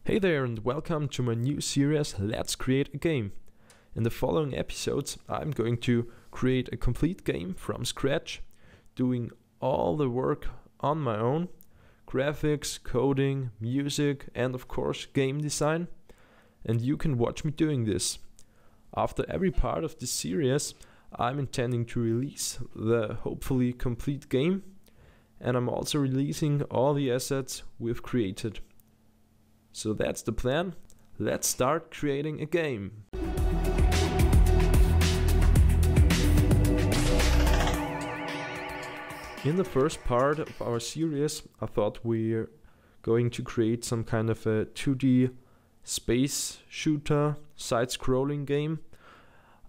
Hey there and welcome to my new series Let's Create a Game. In the following episodes I'm going to create a complete game from scratch, doing all the work on my own, graphics, coding, music and of course game design, and you can watch me doing this. After every part of this series I'm intending to release the hopefully complete game, and I'm also releasing all the assets we've created. So that's the plan. Let's start creating a game. In the first part of our series, I thought we're going to create some kind of a 2D space shooter, side-scrolling game.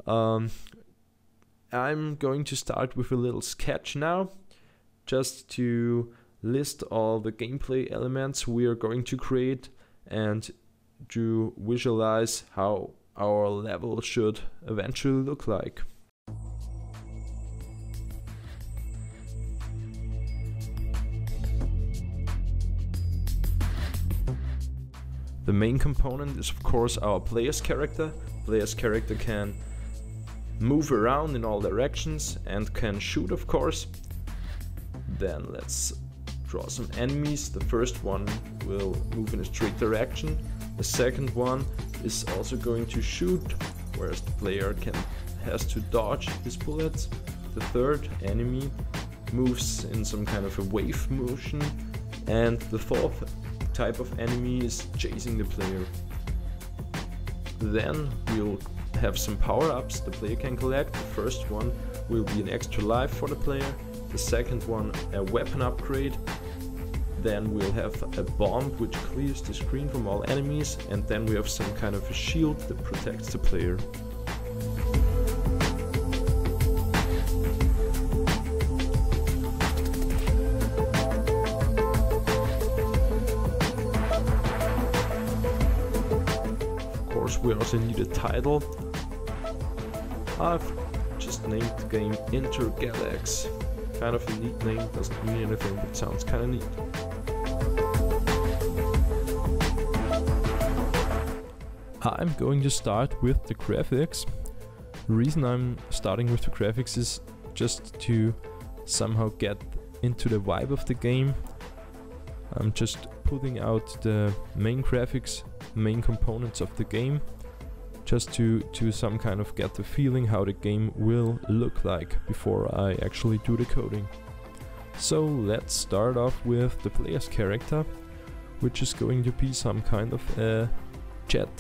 I'm going to start with a little sketch now, just to list all the gameplay elements we are going to create and to visualize how our level should eventually look like. The main component is of course our player's character. Player's character can move around in all directions and can shoot, of course. Then let's draw some enemies. The first one will move in a straight direction. The second one is also going to shoot, whereas the player has to dodge his bullets. The third enemy moves in some kind of a wave motion, and the fourth type of enemy is chasing the player. Then we'll have some power-ups the player can collect. The first one will be an extra life for the player. The second one, a weapon upgrade. Then we'll have a bomb which clears the screen from all enemies, and then we have some kind of a shield that protects the player. Of course, we also need a title. I've just named the game Intergalax. Kind of a neat name, doesn't mean anything, but sounds kind of neat. I'm going to start with the graphics. The reason I'm starting with the graphics is just to somehow get into the vibe of the game. I'm just putting out the main graphics, main components of the game, just to some kind of get the feeling how the game will look like before I actually do the coding. So let's start off with the player's character, which is going to be some kind of a jet.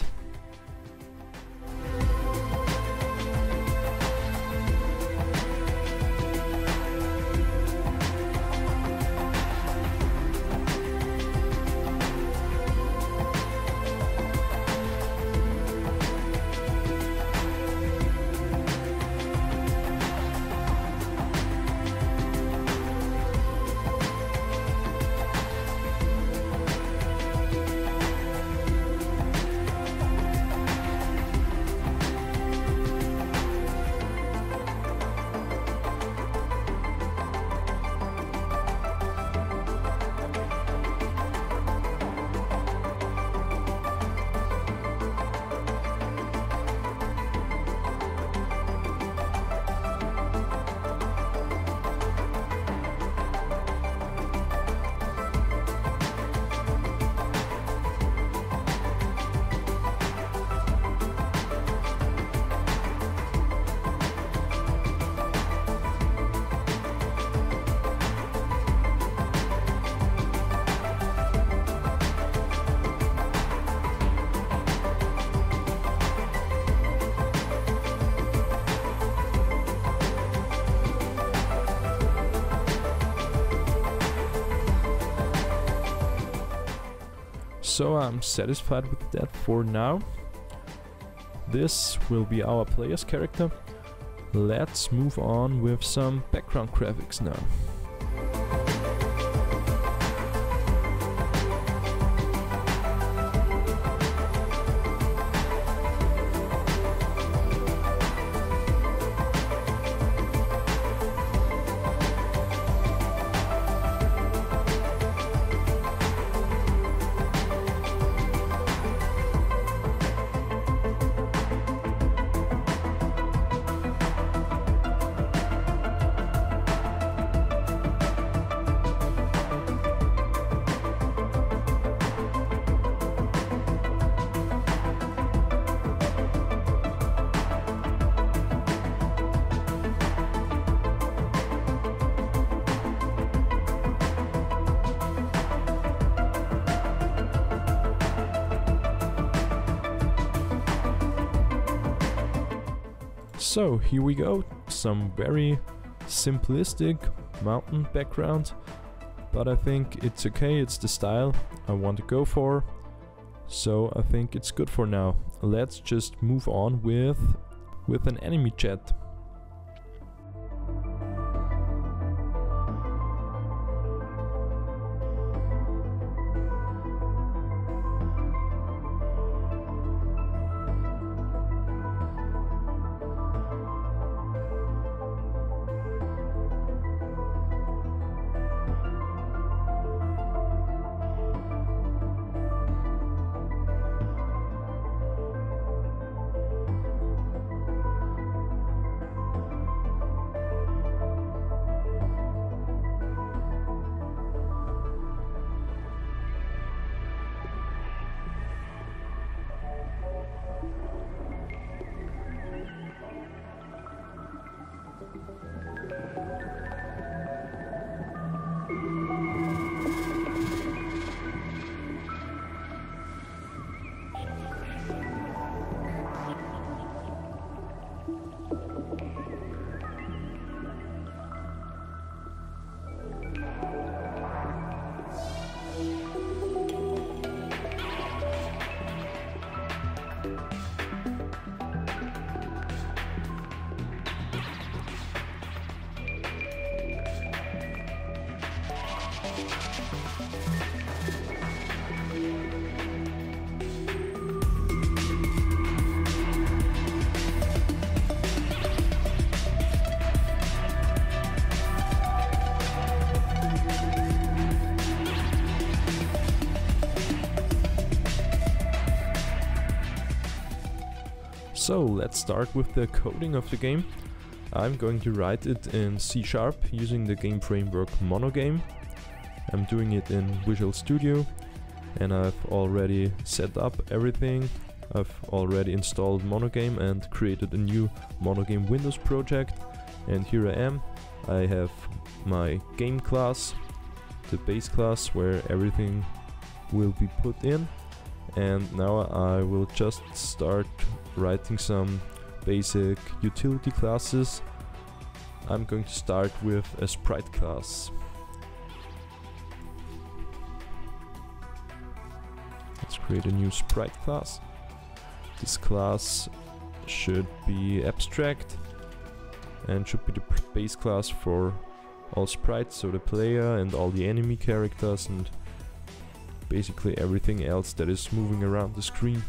So I'm satisfied with that for now. This will be our player's character. Let's move on with some background graphics now. So here we go, some very simplistic mountain background, but I think it's okay, it's the style I want to go for, so I think it's good for now. Let's just move on with an enemy chat. So let's start with the coding of the game. I'm going to write it in C# using the game framework Monogame. I'm doing it in Visual Studio and I've already set up everything. I've already installed Monogame and created a new Monogame Windows project, and here I am. I have my game class, the base class where everything will be put in, and now I will just start writing some basic utility classes. I'm going to start with a sprite class. Let's create a new sprite class. This class should be abstract and should be the base class for all sprites, so the player and all the enemy characters and basically everything else that is moving around the screen.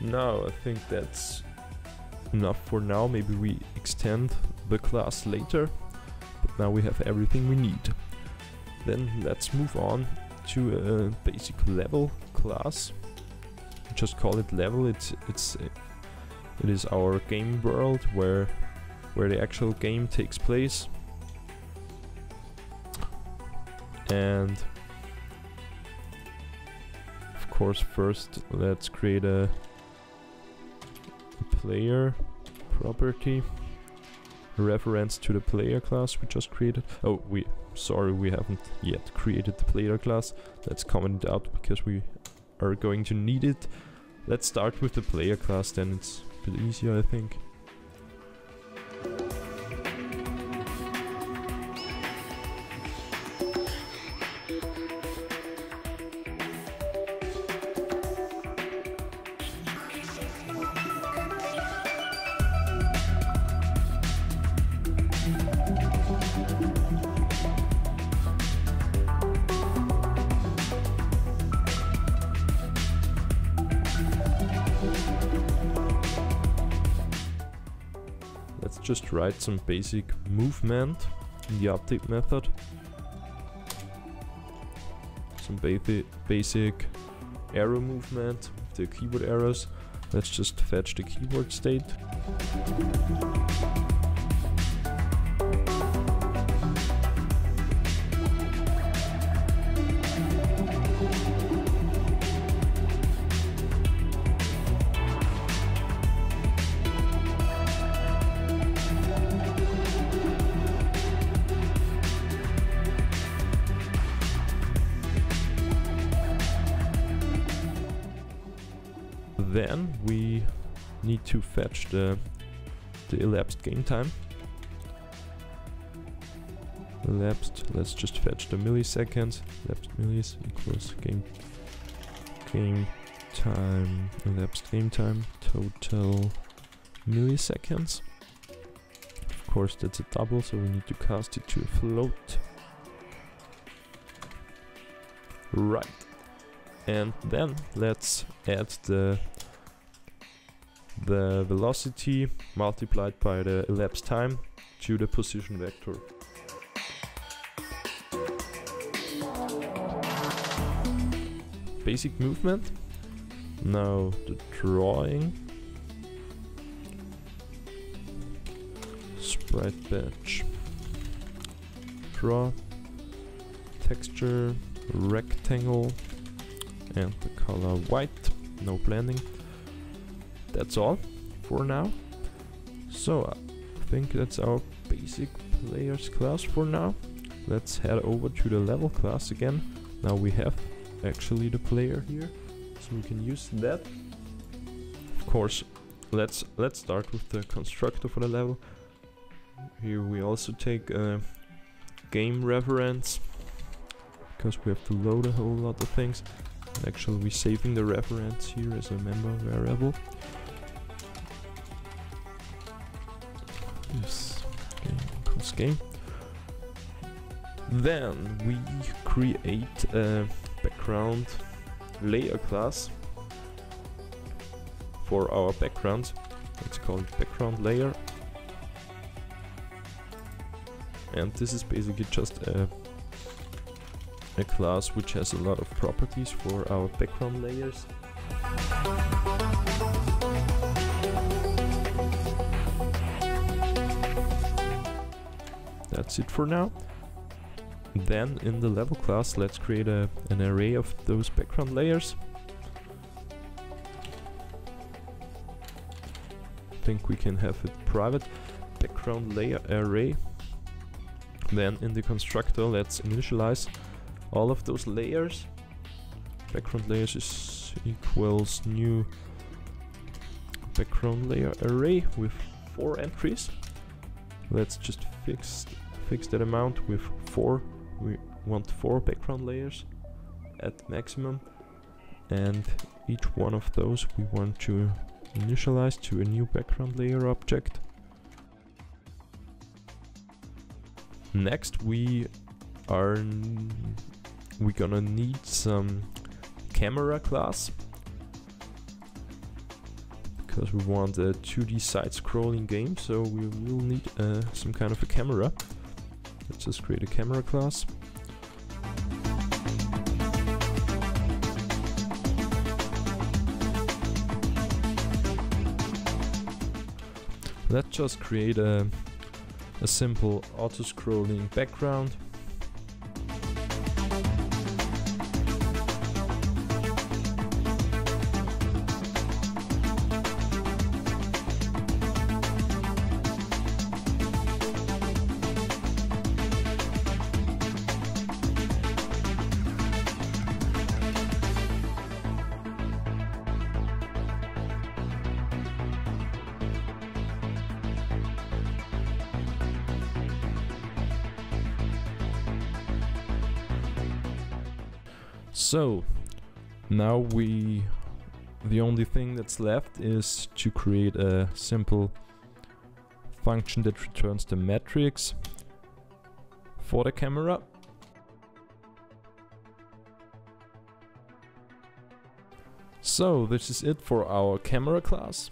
Now I think that's enough for now. Maybe we extend the class later, but now we have everything we need. Then let's move on to a basic level class. Just call it level. It is our game world where the actual game takes place. And of course, first let's create a player property, reference to the player class we just created. Oh, we haven't yet created the player class. Let's comment it out because we are going to need it. Let's start with the player class, then it's a bit easier, I think. Just write some basic movement in the update method. some basic arrow movement, the keyboard arrows. Let's just fetch the keyboard state. Then we need to fetch the elapsed game time. Elapsed, let's just fetch the milliseconds. Elapsed millis equals game time, elapsed game time, total milliseconds. Of course that's a double, so we need to cast it to a float. Right. And then let's add the velocity multiplied by the elapsed time to the position vector. Basic movement. Now the drawing. Sprite batch. Draw. Texture. Rectangle. And the color white, no blending. That's all for now. So I think that's our basic players class for now. Let's head over to the level class again. Now we have actually the player here, so we can use that. Of course, let's start with the constructor for the level. Here we also take a game reference, because we have to load a whole lot of things. Actually, we're saving the reference here as a member variable. This game equals game. Then we create a background layer class for our background. Let's call it background layer. And this is basically just a class which has a lot of properties for our background layers. That's it for now. Then in the level class, let's create an array of those background layers. I think we can have a private background layer array. Then in the constructor, let's initialize all of those layers. Background layers is equals new background layer array with 4 entries. Let's just fix that amount with 4. We want 4 background layers at maximum, and each one of those we want to initialize to a new background layer object. Next we're gonna need some camera class, because we want a 2D side-scrolling game, so we will need some kind of a camera. Let's just create a camera class. Let's just create a simple auto-scrolling background. So now the only thing that's left is to create a simple function that returns the metrics for the camera. So this is it for our camera class.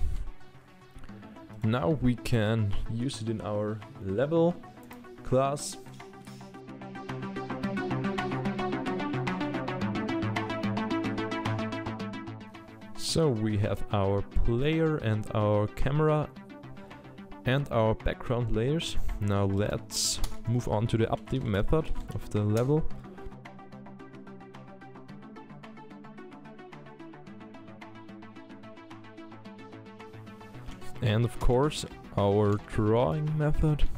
Now we can use it in our level class. So we have our player and our camera and our background layers. Now let's move on to the update method of the level. And of course our drawing method.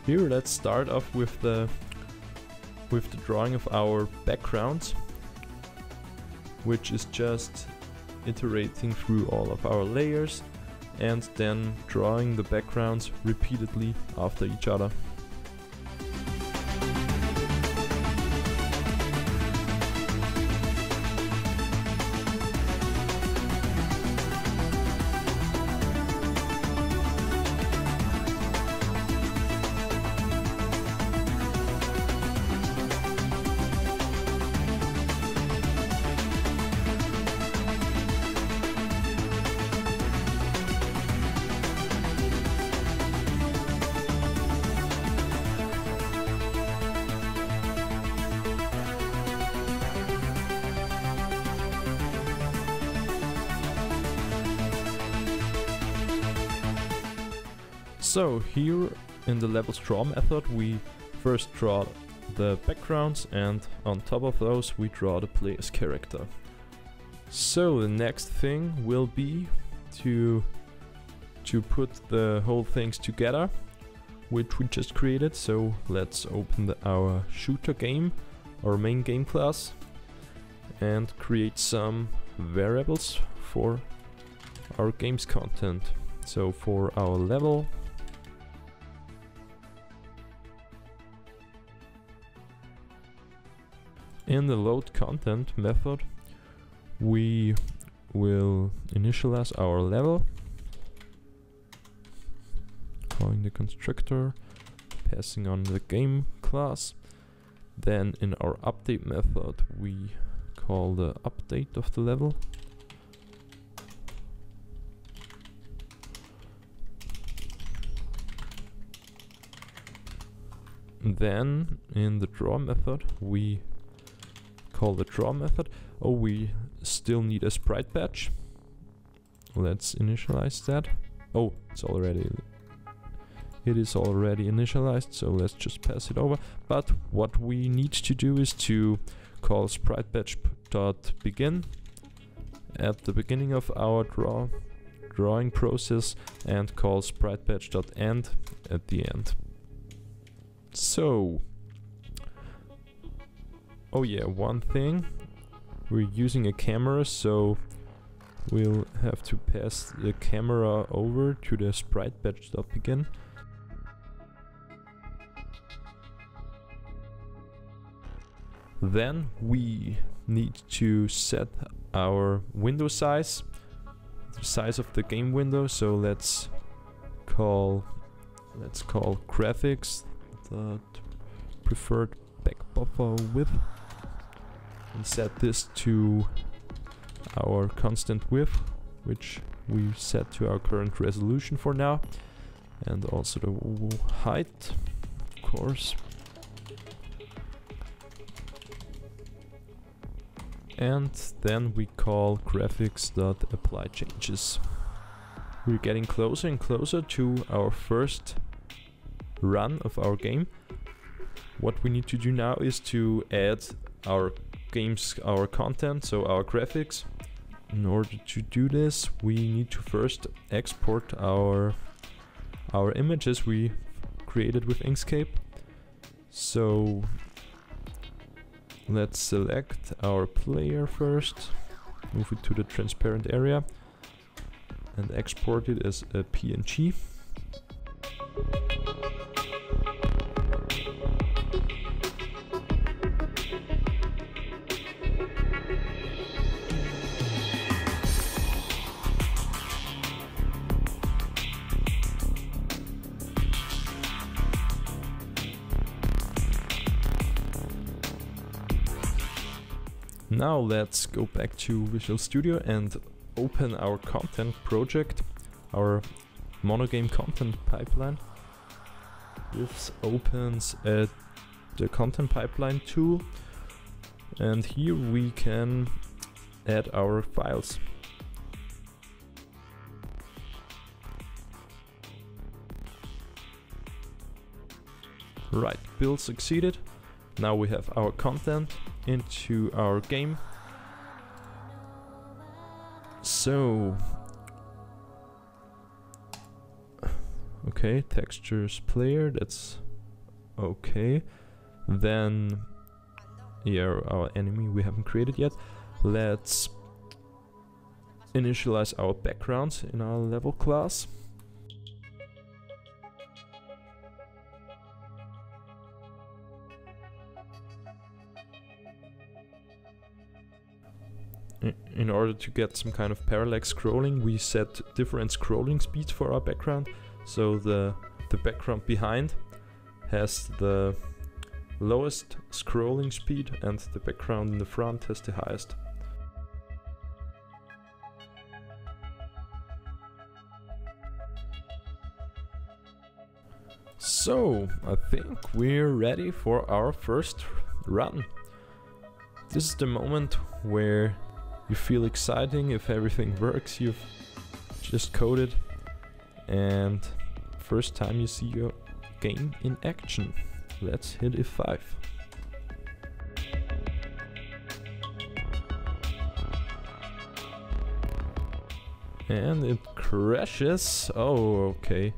Here let's start off with the drawing of our backgrounds, which is just iterating through all of our layers and then drawing the backgrounds repeatedly after each other. So here in the levels draw method we first draw the backgrounds, and on top of those we draw the player's character. So the next thing will be to put the whole things together, which we just created. So let's open our shooter game, our main game class, and create some variables for our game's content. So for our level, in the load content method, we will initialize our level, calling the constructor, passing on the game class. Then in our update method, we call the update of the level. Then in the draw method, we call the draw method. Oh, we still need a sprite batch. Let's initialize that. Oh, it is already initialized, so let's just pass it over. But what we need to do is to call sprite batch.begin at the beginning of our drawing process and call sprite batch.end at the end. So, oh yeah, one thing, we're using a camera, so we'll have to pass the camera over to the sprite batch.begin. Then we need to set our window size, the size of the game window. So let's call graphics the preferred back buffer width and set this to our constant width, which we set to our current resolution for now, and also the height, of course. And then we call graphics.apply changes. We're getting closer and closer to our first run of our game. What we need to do now is to add our content, so our graphics. In order to do this, we need to first export our images we created with Inkscape. So let's select our player first, move it to the transparent area, and export it as a PNG. Now let's go back to Visual Studio and open our content project, our monogame content pipeline. This opens the content pipeline tool, and here we can add our files. Right, build succeeded. Now we have our content into our game. So, okay, textures player, that's okay. Then, yeah, our enemy we haven't created yet. Let's initialize our backgrounds in our level class. In order to get some kind of parallax scrolling, we set different scrolling speeds for our background. So the background behind has the lowest scrolling speed and the background in the front has the highest. So, I think we're ready for our first run. This is the moment where you feel exciting if everything works. You've just coded, and first time you see your game in action. Let's hit F5. And it crashes. Oh, okay.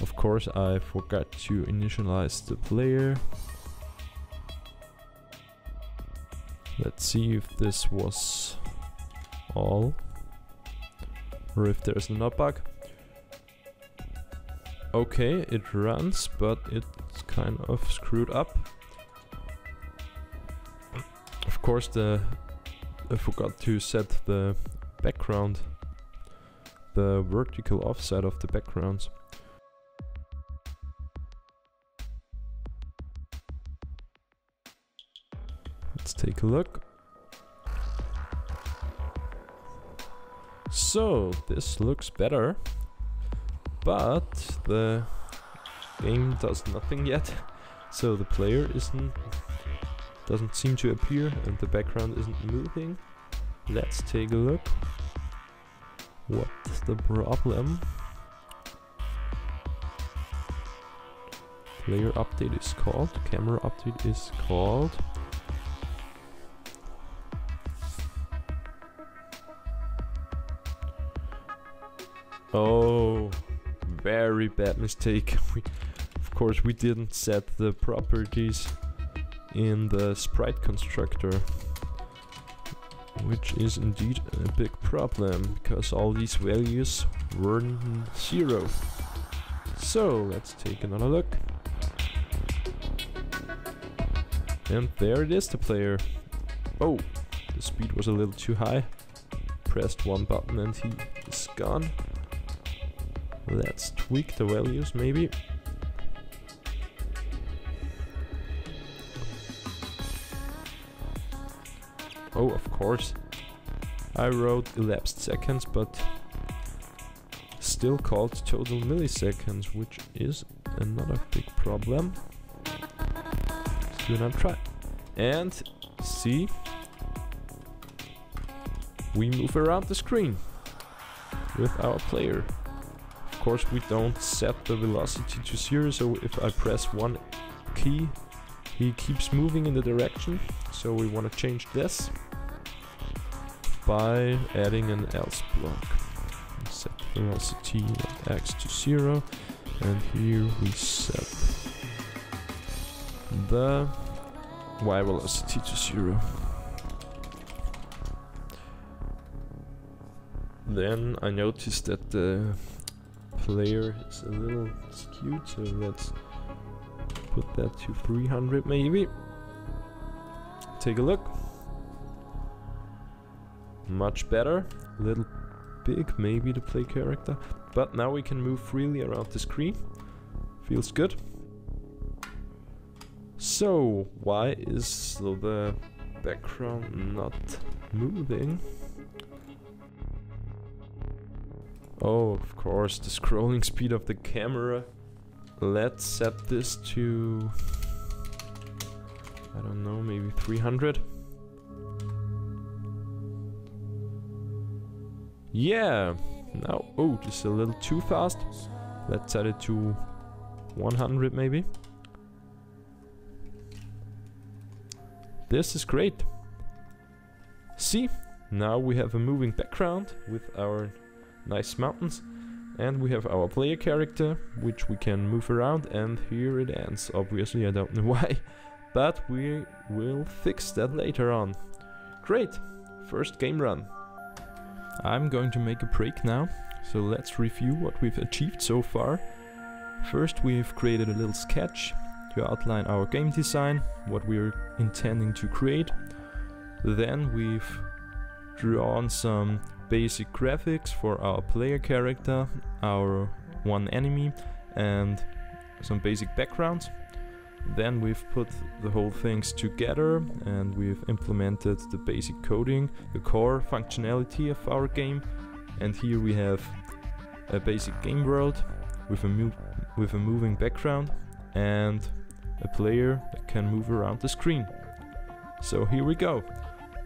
Of course, I forgot to initialize the player. Let's see if this was all, or if there's another bug. Okay, it runs, but it's kind of screwed up. Of course, I forgot to set the background, the vertical offset of the backgrounds. Let's take a look. So this looks better, but the game does nothing yet. So the player doesn't seem to appear and the background isn't moving. Let's take a look. What's the problem? Player update is called, camera update is called. Oh, very bad mistake. Of course, we didn't set the properties in the sprite constructor, which is indeed a big problem because all these values were 0. So let's take another look. And there it is, the player. Oh, the speed was a little too high. Pressed one button and he is gone. Let's tweak the values maybe. Oh, of course. I wrote elapsed seconds, but still called total milliseconds, which is another big problem. Let's do another try. And see, we move around the screen with our player. Of course, we don't set the velocity to 0, so if I press one key, he keeps moving in the direction. So we want to change this by adding an else block. Set velocity of x to 0, and here we set the y velocity to 0. Then I noticed that the player is a little skewed, so let's put that to 300 maybe. Take a look. Much better. A little big maybe to play character, but now we can move freely around the screen. Feels good. So why is the background not moving? Oh, of course, the scrolling speed of the camera let's set this to, I don't know, maybe 300. Yeah, now, oh, just a little too fast. Let's set it to 100 maybe. This is great. See, now we have a moving background with our nice mountains, and we have our player character, which we can move around, and here it ends. Obviously, I don't know why, but we will fix that later on. Great, first game run. I'm going to make a break now, so let's review what we've achieved so far. First, we've created a little sketch to outline our game design, what we're intending to create. Then we've drawn some basic graphics for our player character, our one enemy, and some basic backgrounds. Then we've put the whole things together and we've implemented the basic coding, the core functionality of our game. And here we have a basic game world with a moving background and a player that can move around the screen. So here we go.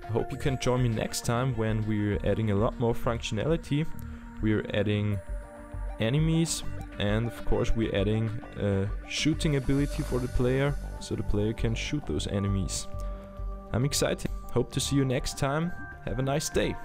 I hope you can join me next time when we're adding a lot more functionality. We're adding enemies, and of course we're adding a shooting ability for the player, so the player can shoot those enemies. I'm excited. Hope to see you next time. Have a nice day.